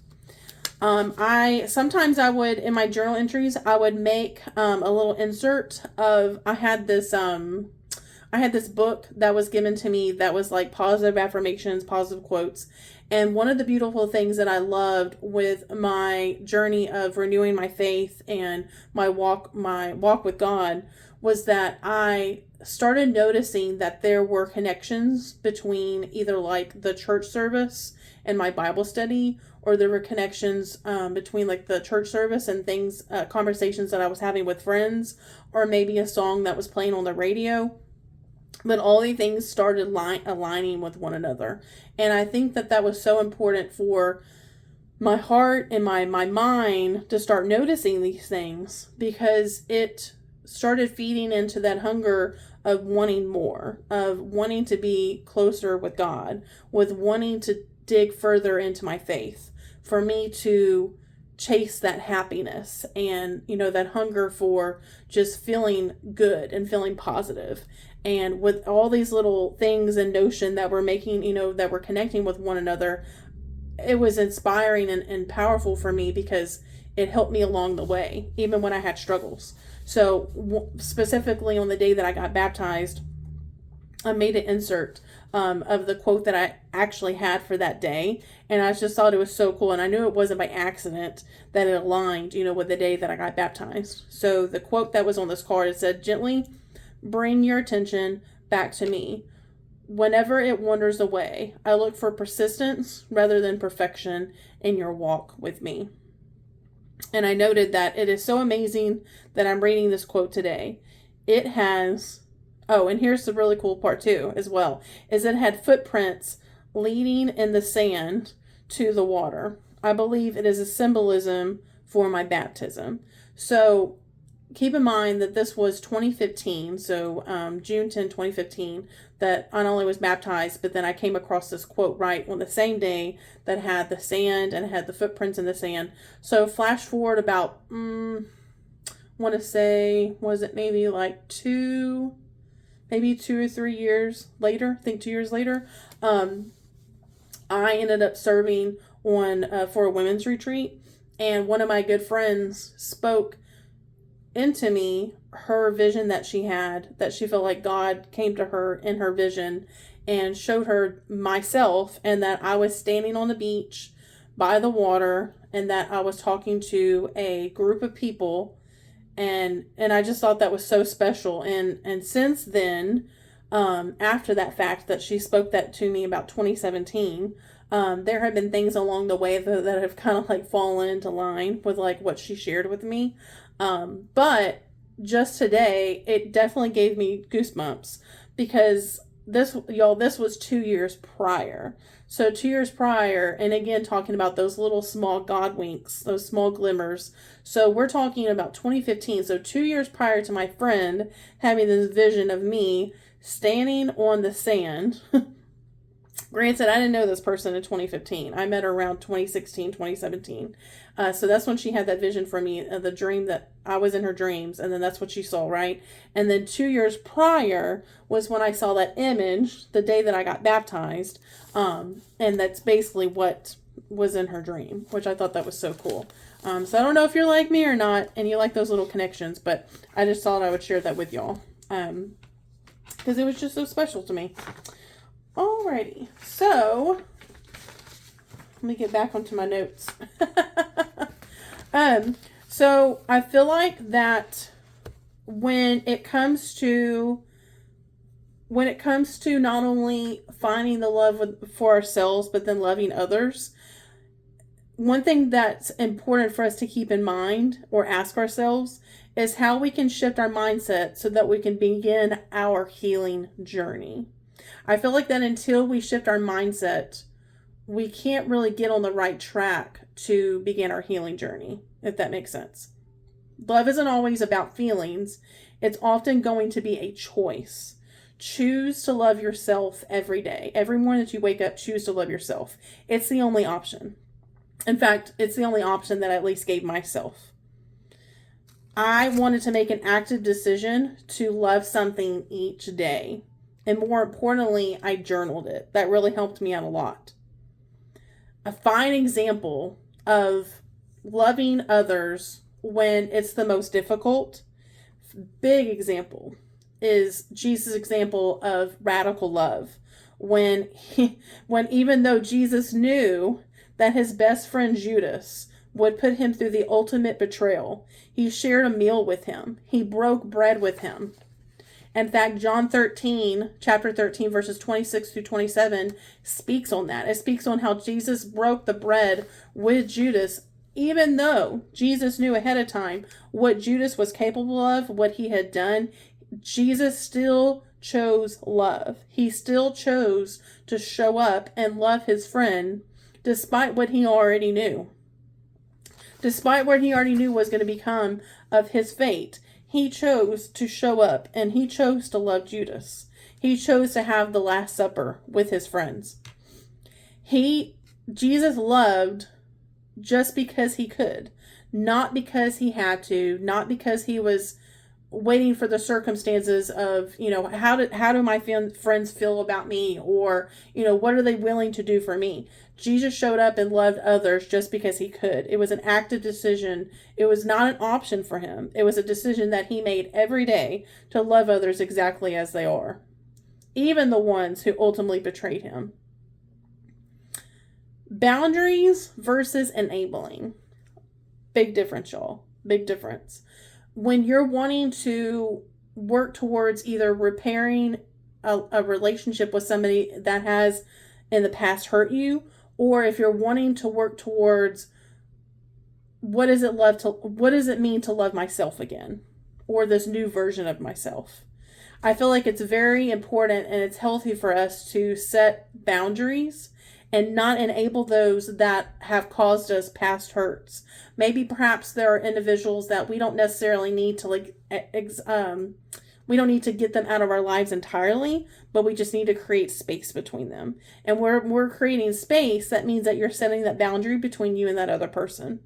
Sometimes I would, in my journal entries, I would make a little insert of, I had this book that was given to me that was positive affirmations, positive quotes. And one of the beautiful things that I loved with my journey of renewing my faith and my walk with God was that I started noticing that there were connections between either the church service and my Bible study, or there were connections between the church service and things, conversations that I was having with friends, or maybe a song that was playing on the radio. But all these things started aligning with one another. And I think that was so important for my heart and my mind to start noticing these things, because it started feeding into that hunger of wanting more, of wanting to be closer with God, with wanting to dig further into my faith, for me to chase that happiness and, that hunger for just feeling good and feeling positive. And with all these little things and notion that we're making, that we're connecting with one another, it was inspiring and powerful for me, because it helped me along the way, even when I had struggles. So specifically on the day that I got baptized, I made an insert of the quote that I actually had for that day. And I just thought it was so cool. And I knew it wasn't by accident that it aligned, with the day that I got baptized. So the quote that was on this card, it said, "Gently bring your attention back to me. Whenever it wanders away, I look for persistence rather than perfection in your walk with me." And I noted that it is so amazing that I'm reading this quote today. It has, and here's the really cool part too, as well, is it had footprints leading in the sand to the water. I believe it is a symbolism for my baptism. So keep in mind that this was 2015, so June 10, 2015, that I not only was baptized, but then I came across this quote right on the same day that had the sand and had the footprints in the sand. So flash forward about, want to say, was it maybe like maybe 2 or 3 years later, I think 2 years later, I ended up serving for a women's retreat, and one of my good friends spoke into me her vision that she had, that she felt like God came to her in her vision and showed her myself, and that I was standing on the beach by the water, and that I was talking to a group of people, and I just thought that was so special. And since then, after that fact that she spoke that to me about 2017, there have been things along the way that have kind of like fallen into line with like what she shared with me. But just today, it definitely gave me goosebumps, because this was 2 years prior. So 2 years prior, and again, talking about those little small God winks, those small glimmers. So we're talking about 2015. So 2 years prior to my friend having this vision of me standing on the sand. Granted, I didn't know this person in 2015. I met her around 2016, 2017. So that's when she had that vision for me, the dream that I was in her dreams. And then that's what she saw, right? And then 2 years prior was when I saw that image, the day that I got baptized. And that's basically what was in her dream, which I thought that was so cool. So I don't know if you're like me or not, and you like those little connections, but I just thought I would share that with y'all. Because it was just so special to me. Alrighty, so let me get back onto my notes. So I feel like that when it comes to not only finding the love for ourselves, but then loving others, one thing that's important for us to keep in mind or ask ourselves is how we can shift our mindset so that we can begin our healing journey. I feel like that until we shift our mindset, we can't really get on the right track to begin our healing journey, if that makes sense. Love isn't always about feelings. It's often going to be a choice. Choose to love yourself every day. Every morning that you wake up, choose to love yourself. It's the only option. In fact, it's the only option that I at least gave myself. I wanted to make an active decision to love something each day. And more importantly, I journaled it. That really helped me out a lot. A fine example of loving others when it's the most difficult, big example, is Jesus' example of radical love. When even though Jesus knew that his best friend Judas would put him through the ultimate betrayal, he shared a meal with him. He broke bread with him. In fact, John 13, chapter 13, verses 26 through 27 speaks on that. It speaks on how Jesus broke the bread with Judas, even though Jesus knew ahead of time what Judas was capable of, what he had done. Jesus still chose love. He still chose to show up and love his friend despite what he already knew. Despite what he already knew was going to become of his fate. He chose to show up, and he chose to Judas. He chose to have the Last Supper with his friends. Jesus loved just because he could, not because he had to, not because he was waiting for the circumstances of, how do my friends feel about me, or, what are they willing to do for me? Jesus showed up and loved others just because he could. It was an active decision. It was not an option for him. It was a decision that he made every day to love others exactly as they are, even the ones who ultimately betrayed him. Boundaries versus enabling. Big difference, y'all. Big difference. When you're wanting to work towards either repairing a relationship with somebody that has in the past hurt you, or if you're wanting to work towards what does it mean to love myself again, or this new version of myself. I feel like it's very important and it's healthy for us to set boundaries and not enable those that have caused us past hurts. Maybe perhaps there are individuals that we don't necessarily need to we don't need to get them out of our lives entirely, but we just need to create space between them. And we're creating space, that means that you're setting that boundary between you and that other person.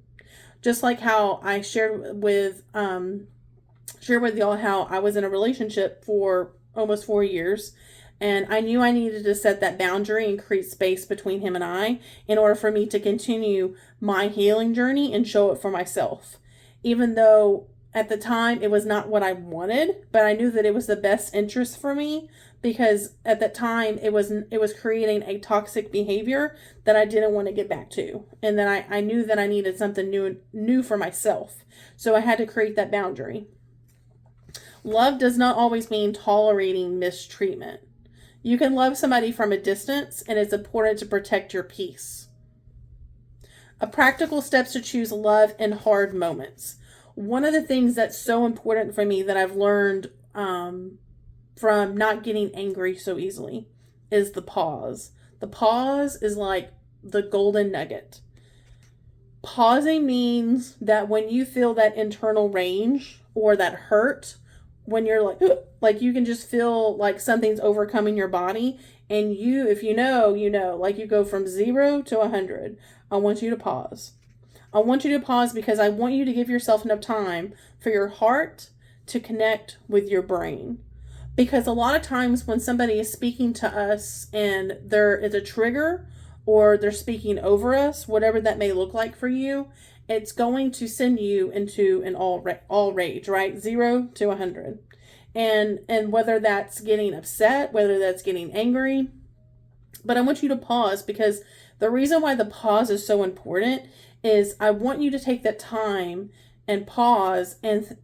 Just like how I shared with y'all how I was in a relationship for almost 4 years, and I knew I needed to set that boundary and create space between him and I in order for me to continue my healing journey and show it for myself. Even though at the time it was not what I wanted, but I knew that it was the best interest for me, because at that time it was creating a toxic behavior that I didn't want to get back to. And then I knew that I needed something new for myself. So I had to create that boundary. Love does not always mean tolerating mistreatment. You can love somebody from a distance, and it's important to protect your peace. A practical steps to choose love in hard moments. One of the things that's so important for me that I've learned from not getting angry so easily is the pause. The pause is like the golden nugget. Pausing means that when you feel that internal rage or that hurt, when you're like you can just feel like something's overcoming your body, and you, if you know, like you go from 0 to 100. I want you to pause. I want you to pause because I want you to give yourself enough time for your heart to connect with your brain. Because a lot of times when somebody is speaking to us and there is a trigger, or they're speaking over us, whatever that may look like for you, it's going to send you into an all rage, right? 0 to 100. And whether that's getting upset, whether that's getting angry. But I want you to pause, because the reason why the pause is so important is I want you to take that time and pause and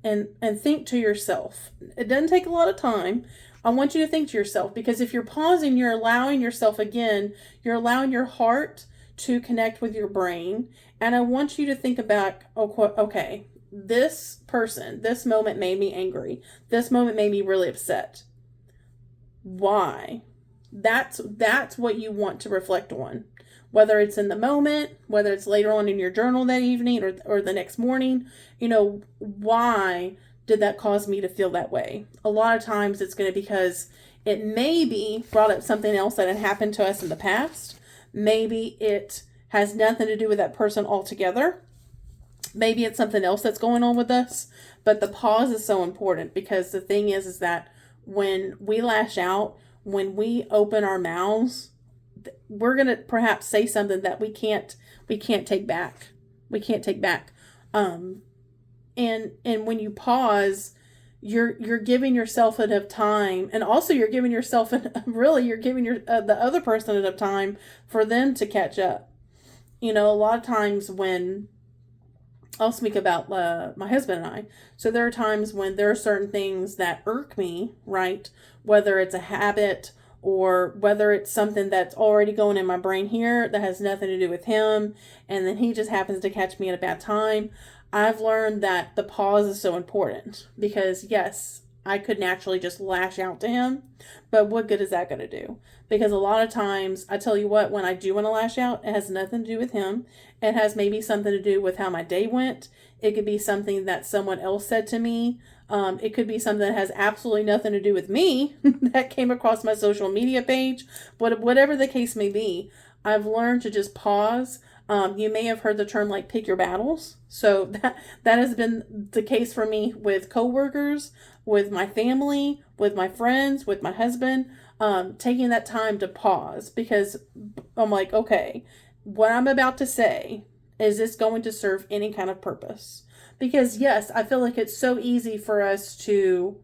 think to yourself. It doesn't take a lot of time. I want you to think to yourself, because if you're pausing, you're allowing yourself again, you're allowing your heart to connect with your brain. And I want you to think about, okay, this person, this moment made me angry. This moment made me really upset. Why? That's what you want to reflect on. Whether it's in the moment, whether it's later on in your journal that evening or the next morning, why did that cause me to feel that way? A lot of times it's going to be because it maybe brought up something else that had happened to us in the past. Maybe it has nothing to do with that person altogether. Maybe it's something else that's going on with us. But the pause is so important, because the thing is that when we lash out, when we open our mouths, we're going to perhaps say something that we can't take back. We can't take back. And when you pause, you're giving yourself enough time, and also you're giving yourself you're giving the other person enough time for them to catch up. A lot of times when I'll speak about my husband and I. So there are times when there are certain things that irk me, right? Whether it's a habit or whether it's something that's already going in my brain here that has nothing to do with him, and then he just happens to catch me at a bad time. I've learned that the pause is so important, because yes, I could naturally just lash out to him, but what good is that going to do? Because a lot of times, I tell you what, when I do want to lash out, it has nothing to do with him. It has maybe something to do with how my day went. It could be something that someone else said to me. It could be something that has absolutely nothing to do with me that came across my social media page. But whatever the case may be, I've learned to just pause. You may have heard the term like pick your battles. So that has been the case for me with coworkers, with my family, with my friends, with my husband, taking that time to pause, because I'm like, okay, what I'm about to say, is this going to serve any kind of purpose? Because yes, I feel like it's so easy for us to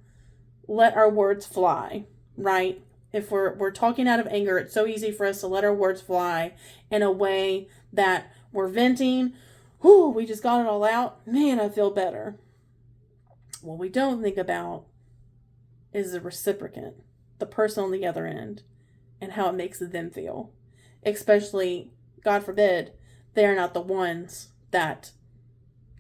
let our words fly, right? If we're talking out of anger, it's so easy for us to let our words fly in a way that we're venting. Whew, we just got it all out. Man, I feel better. What we don't think about is the reciprocant, the person on the other end, and how it makes them feel. Especially, God forbid, they're not the ones that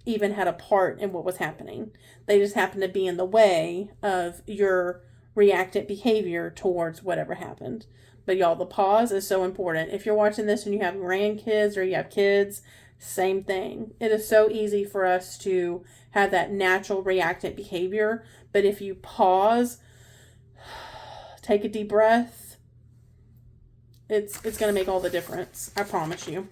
even had a part in what was happening. They just happened to be in the way of your reactant behavior towards whatever happened. But y'all, the pause is so important. If you're watching this and you have grandkids or you have kids, same thing. It is so easy for us to have that natural reactant behavior. But if you pause, take a deep breath, it's going to make all the difference. I promise you.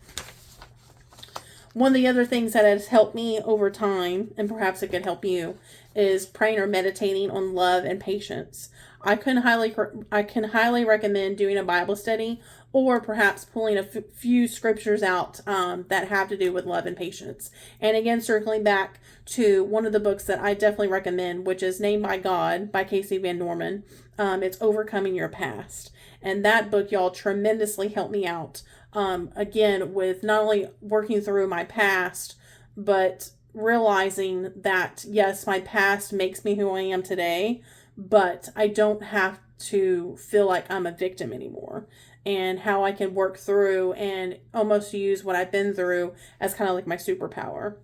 One of the other things that has helped me over time, and perhaps it could help you, is praying or meditating on love and patience. I can highly recommend doing a Bible study, or perhaps pulling a few scriptures out that have to do with love and patience. And again, circling back to one of the books that I definitely recommend, which is Named by God by Casey Van Norman. It's Overcoming Your Past. And that book, y'all, tremendously helped me out. Again, with not only working through my past, but realizing that, yes, my past makes me who I am today, but I don't have to feel like I'm a victim anymore, and how I can work through and almost use what I've been through as kind of like my superpower.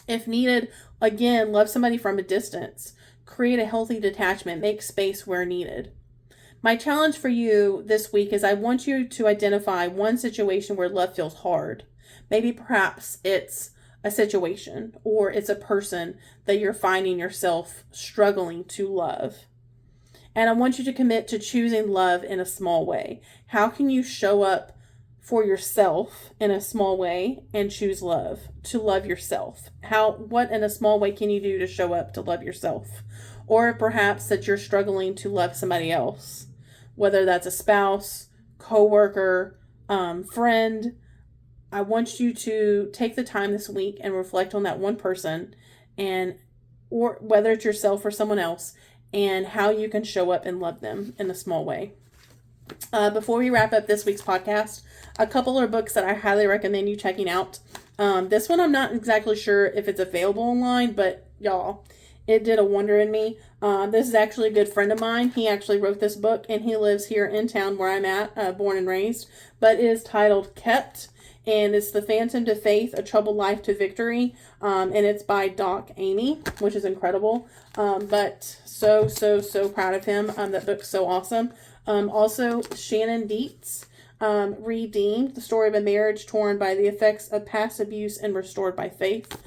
If needed, again, love somebody from a distance, create a healthy detachment, make space where needed. My challenge for you this week is I want you to identify one situation where love feels hard. Maybe perhaps it's a situation or it's a person that you're finding yourself struggling to love. And I want you to commit to choosing love in a small way. How can you show up for yourself in a small way and choose love, to love yourself? What in a small way can you do to show up to love yourself? Or perhaps that you're struggling to love somebody else, whether that's a spouse, coworker, friend. I want you to take the time this week and reflect on that one person, or whether it's yourself or someone else, and how you can show up and love them in a small way. Before we wrap up this week's podcast, a couple of books that I highly recommend you checking out. This one I'm not exactly sure if it's available online, but y'all, it did a wonder in me. This is actually a good friend of mine. He actually wrote this book, and he lives here in town where I'm at, born and raised. But it is titled Kept, and it's The Phantom to Faith, A Troubled Life to Victory. And it's by Doc Amy, which is incredible. But so proud of him. That book's so awesome. Also, Shannon Dietz, Redeemed, the story of a marriage torn by the effects of past abuse and restored by faith.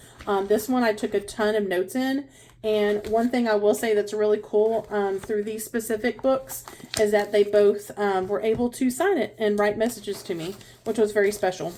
This one I took a ton of notes in. And one thing I will say that's really cool through these specific books is that they both were able to sign it and write messages to me, which was very special.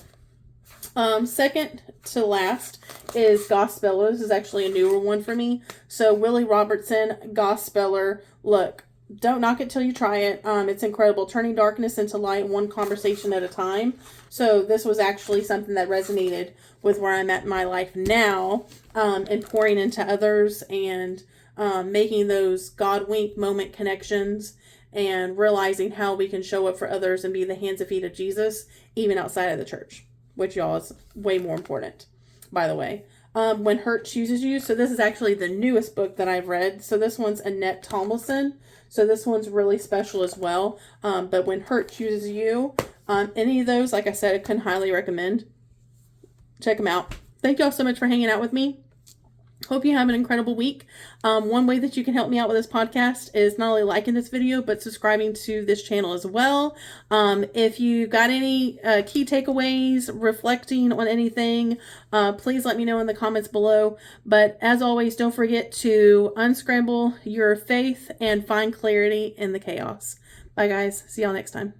Second to last is Gospeller. This is actually a newer one for me. So Willie Robertson, Gospeller. Look, don't knock it till you try it. It's incredible. Turning darkness into light, one conversation at a time. So this was actually something that resonated with where I'm at in my life now, and pouring into others and making those God wink moment connections and realizing how we can show up for others and be the hands and feet of Jesus, even outside of the church, which y'all is way more important, by the way. When Hurt Chooses You. So this is actually the newest book that I've read. So this one's Annette Tomlinson. So this one's really special as well. But When Hurt Chooses You, any of those, like I said, I can highly recommend. Check them out. Thank y'all so much for hanging out with me. Hope you have an incredible week. One way that you can help me out with this podcast is not only liking this video, but subscribing to this channel as well. If you got any key takeaways, reflecting on anything, please let me know in the comments below. But as always, don't forget to unscramble your faith and find clarity in the chaos. Bye guys. See y'all next time.